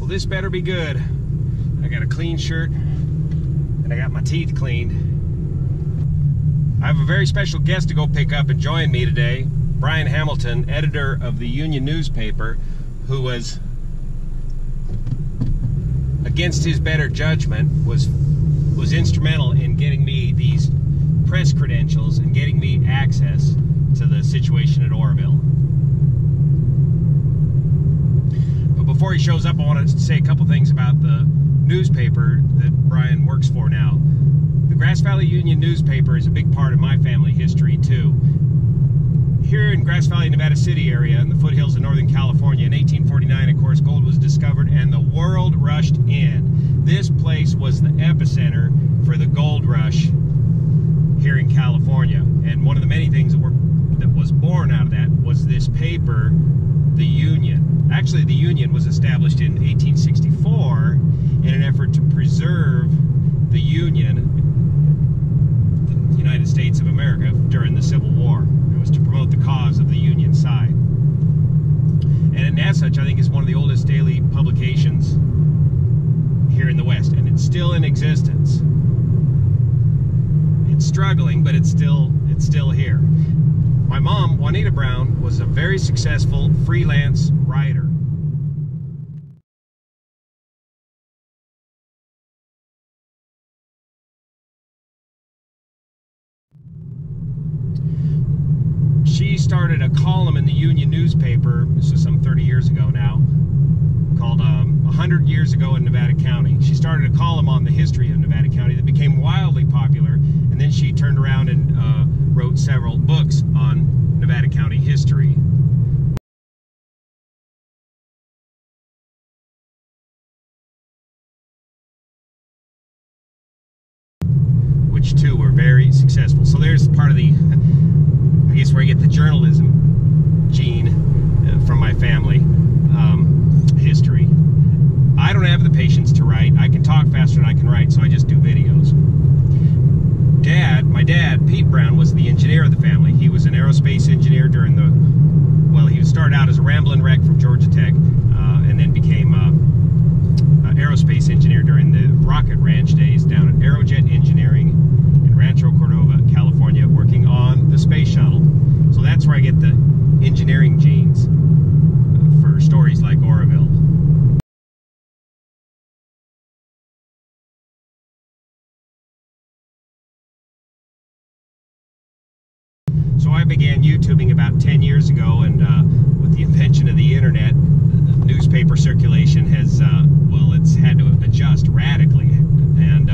this better be good. I got a clean shirt and I got my teeth cleaned. I have a very special guest to go pick up and join me today. Brian Hamilton, editor of the Union newspaper, who was, against his better judgment, was instrumental in getting me these press credentials and getting me access to the situation at Oroville. But before he shows up, I want to say a couple things about the newspaper that Brian works for now. The Grass Valley Union newspaper is a big part of my family history too. Here in Grass Valley, Nevada City area in the foothills of Northern California in 1849, of course, gold was discovered and the world rushed in. This place was the epicenter for the gold rush here in California, and one of the many things that was born out of that was this paper, the Union. Actually, the Union was established in 1864 in an effort to preserve the Union, the United States of America, during the Civil War. It was to promote the cause of the Union side. And as such, I think it's one of the oldest daily publications here in the West, and it's still in existence. It's struggling, but it's still here. My mom, Juanita Brown, was a very successful freelance writer. She started a column in the Union newspaper, this was some 30 years ago now, called 100 Years Ago in Nevada County. She started a column on the history of Nevada County that became wildly popular, and then she turned around and wrote several books on Nevada County history. Which too were very successful. So there's part of the, I guess, where I get the journalism gene from my family, history. I don't have the patience to write. I can talk faster than I can write, so I just do videos. My dad, Pete Brown, was the engineer of the family. He was an aerospace engineer during the, well, he started out as a rambling wreck from Georgia Tech, and then became an aerospace engineer during the rocket ranch days down at Aerojet Engineering in Rancho Cordova, California, working on the space shuttle. So that's where I get the engineering genes for stories like Oroville. So I began YouTubing about 10 years ago, and with the invention of the internet, the newspaper circulation has, well, it's had to adjust radically. And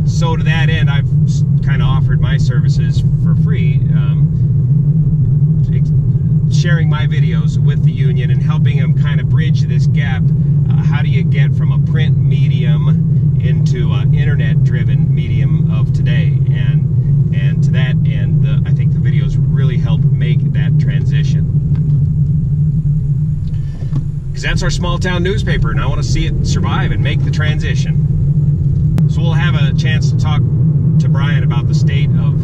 so to that end, I've kind of offered my services for free, sharing my videos with the Union and helping them kind of bridge this gap. How do you get from a print medium into an internet-driven medium of today? And to that end, I think the videos really help make that transition. Because that's our small town newspaper, and I want to see it survive and make the transition. So we'll have a chance to talk to Brian about the state of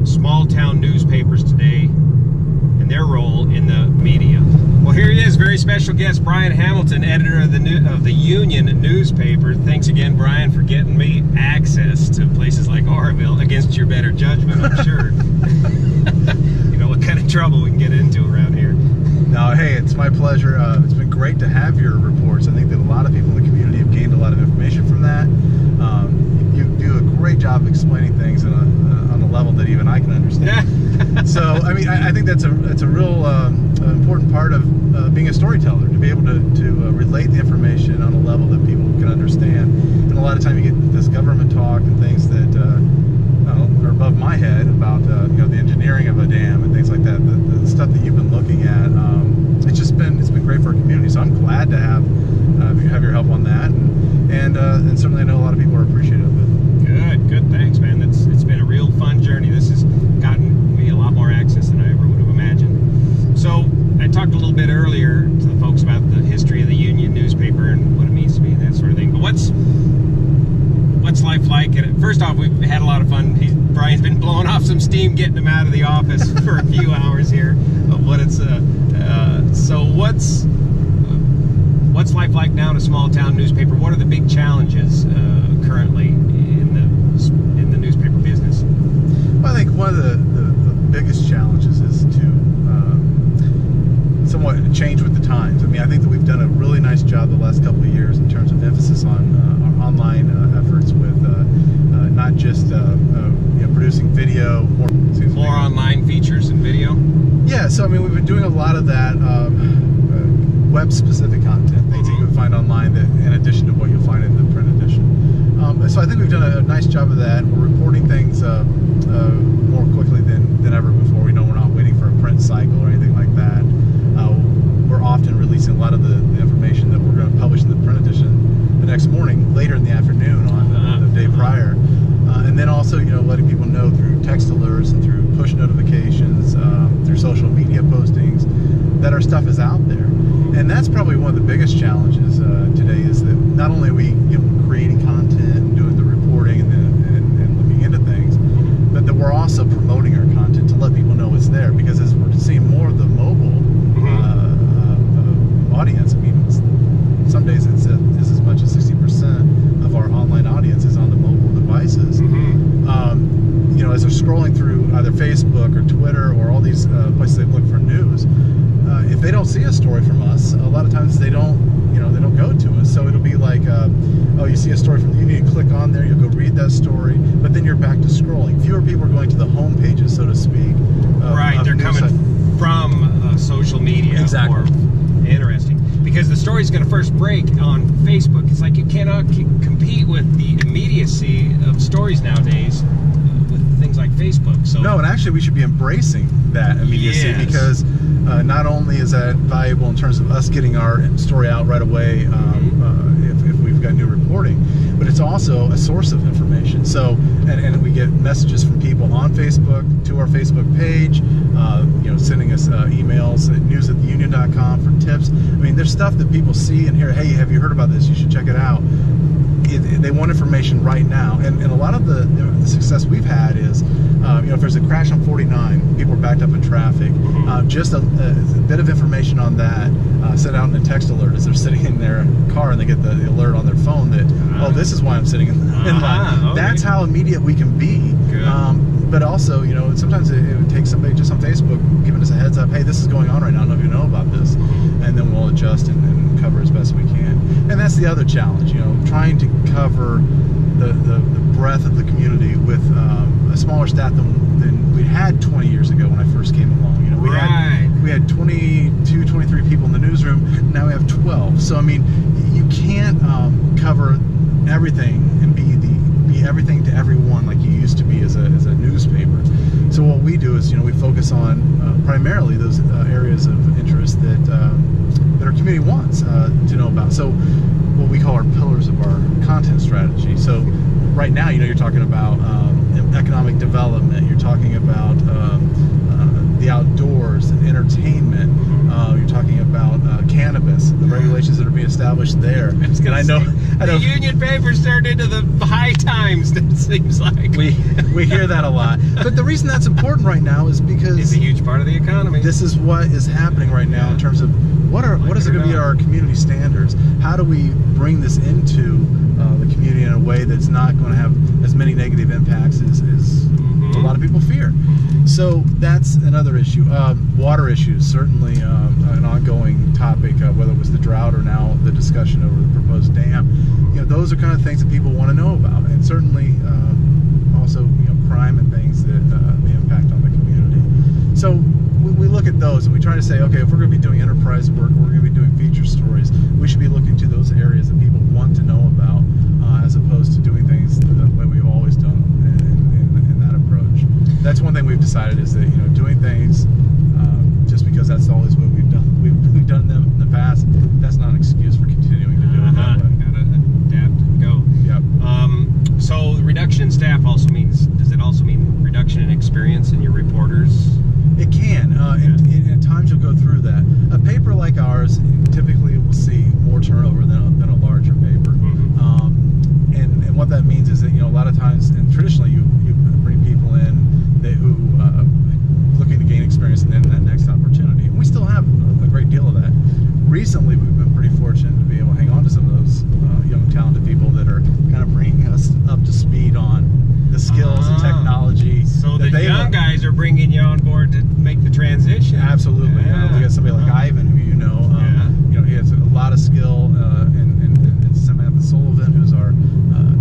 small town newspapers today and their role in the media. Well, here he is, very special guest, Brian Hamilton, editor of the Union newspaper. Thanks again, Brian, for getting me access to places like Oroville, against your better judgment, I'm sure. You know what kind of trouble we can get into around here. No, hey, it's my pleasure. It's been great to have your reports. I think that a lot of people in the community have gained a lot of information from that. You do a great job of explaining things on a level that even I can understand. So, I mean, I think that's a real important part of being a storyteller, to be able to relate the information on a level that people can understand. And a lot of time you get this government talk and things that are above my head about you know, the engineering of a dam and things like that. The stuff that you've been looking at, it's been great for our community. So I'm glad to have your help on that, and certainly I know a lot of people are appreciative of it. Good, thanks, man. It's been a real fun journey. This has gotten me a lot more access than I ever would have imagined. So I talked a little bit earlier to the folks about the history of the Union newspaper and what it means to me and that sort of thing. But what's life like? And first off, we've had a lot of fun. Brian's been blowing off some steam getting him out of the office for a few hours here of what it's. So what's life small town newspaper, what are the big challenges currently in the newspaper business? Well, I think one of the biggest challenges is to somewhat change with the times. I mean, I think that we've done a really nice job the last couple of years in terms of emphasis on our online efforts with not just producing video, more online features and video. Yeah, so I mean, we've been doing a lot of that web-specific content, things that you can find online that, in addition to what you'll find in the print edition. So I think we've done a nice job of that. We're reporting things more quickly than ever before. We know we're not waiting for a print cycle or anything like that. We're often releasing a lot of the information that we're going to publish in the print edition the next morning, later in the afternoon on the day prior. And then also, letting people know through text alerts and through push notifications, through social media postings, that our stuff is out there. And that's probably one of the biggest challenges today, is that not only are we creating content and doing the reporting and looking into things, but that we're also promoting our content to let people know it's there. Because as we're seeing more of the mobile audience, I mean, some days it's as much as 60% of our online audience is on the mobile devices. As they're scrolling through either Facebook or Twitter or all these places they look for news, if they don't see a story from us, a lot of times they don't go to us. So it'll be like, oh, you see a story from, you need to click on there, you'll go read that story, but then you're back to scrolling. Fewer people are going to the home pages, so to speak. Right, they're coming from social media. Exactly. Interesting. Because the story's going to first break on Facebook. It's like you cannot compete with the immediacy of stories nowadays with things like Facebook. So no, and actually we should be embracing that immediacy, yes. Because not only is that valuable in terms of us getting our story out right away if we've got new reporting, but it's also a source of information. So, and we get messages from people on Facebook to our Facebook page, sending us emails at news@theunion.com for tips. I mean, there's stuff that people see and hear, hey, have you heard about this? You should check it out. They want information right now, and a lot of the success we've had is, if there's a crash on 49, people are backed up in traffic, just a bit of information on that, sent out in a text alert as they're sitting in their car and they get the alert on their phone that, oh, this is why I'm sitting in line. Okay. That's how immediate we can be. But also, sometimes it would take somebody just on Facebook giving us a heads up, hey, this is going on right now, I don't know if you know about this, and then we'll adjust and cover as best we can. And that's the other challenge, trying to cover the breadth of the community with a smaller staff than we had 20 years ago when I first came along. We had 22, 23 people in the newsroom. Now we have 12. So I mean, you can't cover everything and be everything to everyone like you used to be as a newspaper. So what we do is, we focus on primarily those areas of interest that our community wants to know about. So what we call our pillars of our content strategy. So right now, you're talking about economic development, you're talking about the outdoors and entertainment, you're talking about cannabis, the regulations that are being established there. And I know the union papers turned into the high times, it seems like. We hear that a lot. But the reason that's important right now is because it's a huge part of the economy. This is what is happening right now in terms of what is going to be our community standards? How do we bring this into the community in a way that's not going to have as many negative impacts as a lot of people fear? So that's another issue. Water issues, certainly an ongoing topic, whether it was the drought or now the discussion over the proposed dam. Those are kind of things that people want to know about, and certainly also crime and things that may impact on the community. So we look at those and we try to say, okay, if we're going to be doing enterprise work, we're going to be doing feature stories, we should be looking to those areas that people want to know about, as opposed to doing things the way we've always done in that approach. That's one thing we've decided, is that doing things just because that's always what we've done. We've done them in the past. That's not an excuse for continuing to do it that way. Gotta adapt and go. Yep. So the reduction in staff does it also mean reduction in experience in your reporters? It can. In times you'll go through that. A paper like ours typically will see more turnover than a larger paper. And what that means is that a lot of times, and traditionally you bring people in who looking to gain experience and then that next opportunity. And we still have a great deal of that. Recently we've been pretty fortunate to be able to hang on to some of on board to make the transition. Absolutely. Yeah. We got somebody like Ivan, who you know. He has a lot of skill, and Samantha Sullivan, who's our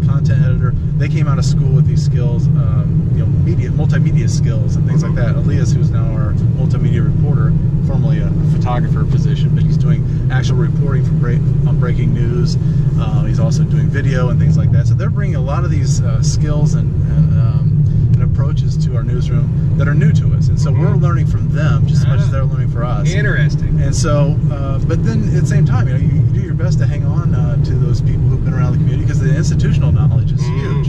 content editor. They came out of school with these skills, multimedia skills and things like that. Elias, who's now our multimedia reporter, formerly a photographer position, but he's doing actual reporting on breaking news. He's also doing video and things like that. So they're bringing a lot of these skills and approaches to our newsroom that are new to us, and so we're learning from them just as much as they're learning for us. Interesting. And so, but then at the same time, you do your best to hang on to those people who've been around the community, because the institutional knowledge is huge.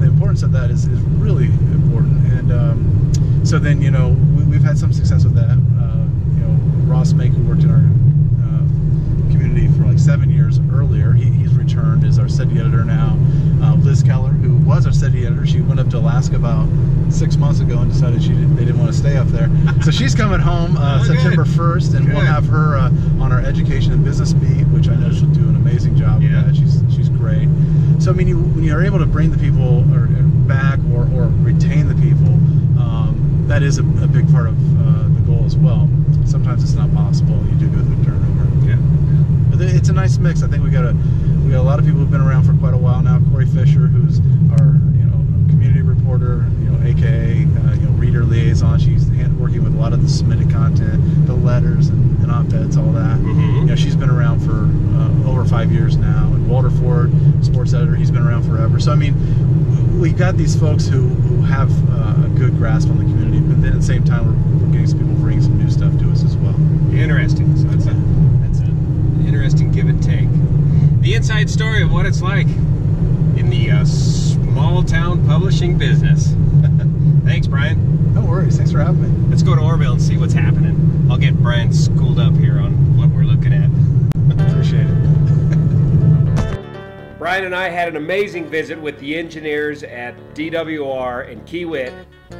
The importance of that is really important. And so then, we've had some success with that. Ross Make, who worked in our community for like 7 years earlier, he's returned as our city editor now. Liz Keller, who was our city editor, she went up to Alaska about 6 months ago and decided they didn't want to stay up there. So she's coming home September 1st, and we'll have her on our education and business beat, which I know she'll do an amazing job with that. She's great. So I mean, when you're able to bring the people back or retain the people, that is a big part of the goal as well. Sometimes it's not possible. You do go through turnover. Yeah. But it's a nice mix. I think we got a lot of people who've been around for quite a while now. Corey Fisher, who's our community reporter, aka reader liaison. She's working with a lot of the submitted content, the letters and op-eds, all that. She's been around for over 5 years now. And Walter Ford, sports editor, he's been around forever. So I mean, we got these folks who have a good grasp on the community, but then at the same time we're getting some people bringing some new stuff to us as well. Interesting. So that's an interesting give and take. The inside story of what it's like in the small town publishing business. Thanks, Brian. No worries. Thanks for having me. Let's go to Oroville and see what's happening. I'll get Brian schooled up here on what we're looking at. Appreciate it. Brian and I had an amazing visit with the engineers at DWR and Kiewit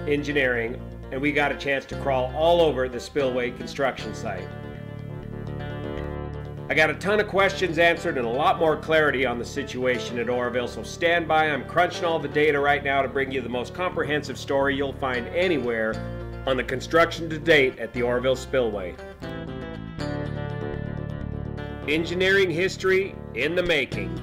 Engineering, and we got a chance to crawl all over the Spillway construction site. I got a ton of questions answered and a lot more clarity on the situation at Oroville, so stand by. I'm crunching all the data right now to bring you the most comprehensive story you'll find anywhere on the construction to date at the Oroville Spillway. Engineering history in the making.